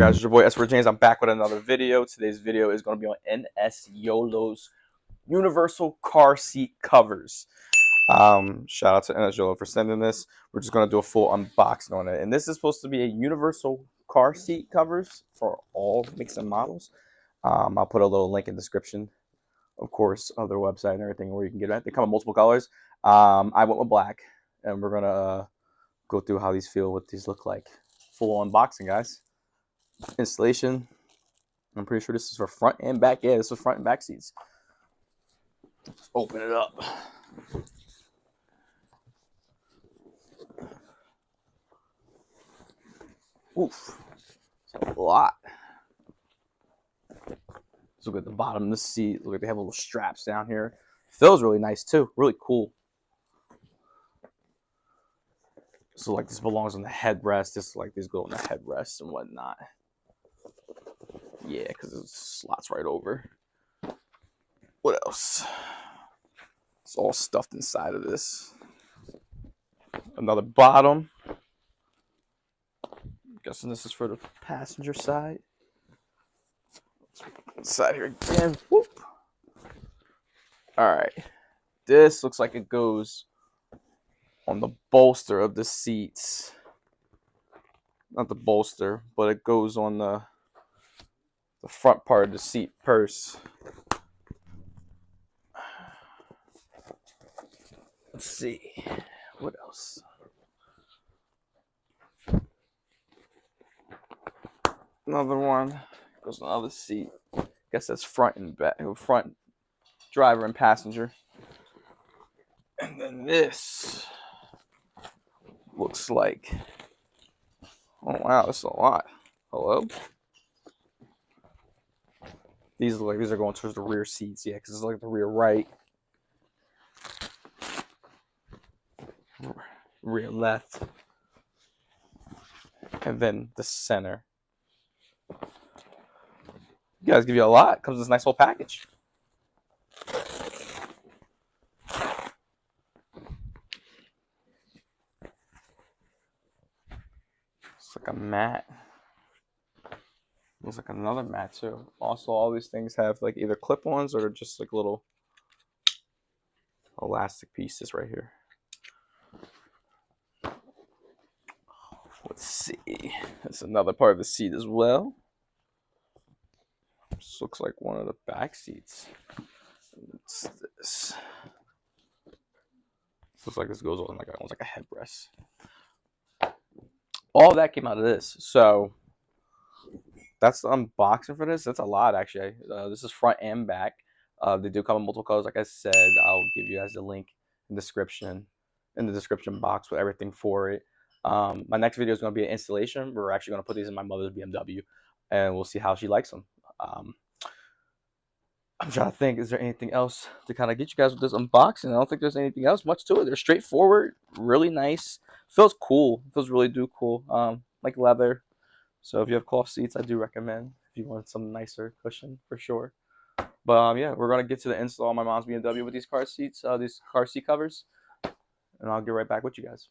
guys, it's your boy S4 James. I'm back with another video. Today's video is going to be on NSYOLO's universal car seat covers. Shout out to NSYOLO for sending this. We're just going to do a full unboxing on it. And this is supposed to be a universal car seat covers for all makes and models. I'll put a little link in the description, of course, of their website and everything where you can get it. They come in multiple colors. I went with black, and we're going to go through how these feel, what these look like. Full unboxing, guys. Installation. I'm pretty sure this is for front and back. Yeah, this is front and back seats. Just open it up. Oof. It's a lot. Let's look at the bottom of the seat. Look like they have little straps down here. Feels really nice too. Really cool. So like this belongs on the headrest. This like these go on the headrest and whatnot. Yeah, because it slots right over. What else? It's all stuffed inside of this. Another bottom. I'm guessing this is for the passenger side. Side here again. Whoop. Alright. This looks like it goes on the bolster of the seats. Not the bolster, but it goes on the front part of the seat purse. Let's see. What else? Another one goes on the other seat. Guess that's front and back, front driver and passenger. And then this looks like, oh wow, that's a lot. Hello? These look like these are going towards the rear seats, yeah, because it's like the rear right, rear left, and then the center. You guys give you a lot. Comes in this nice whole package. It's like a mat. Looks like another mat too. Also, all these things have like either clip-ons or just like little elastic pieces right here. Let's see. That's another part of the seat as well. This looks like one of the back seats. What's this? This looks like this goes on like almost like a headrest. All that came out of this. So that's the unboxing for this. That's a lot actually. This is front and back. They do come in multiple colors. Like I said, I'll give you guys the link in the description box with everything for it. My next video is going to be an installation. We're actually going to put these in my mother's BMW, and we'll see how she likes them. I'm trying to think, is there anything else to kind of get you guys with this unboxing? I don't think there's anything else much to it. They're straightforward, really nice. Feels cool. Feels really cool. Like leather. So if you have cloth seats, I do recommend if you want some nicer cushion for sure. But yeah, we're going to get to the install on my mom's BMW with these car seats, these car seat covers. And I'll get right back with you guys.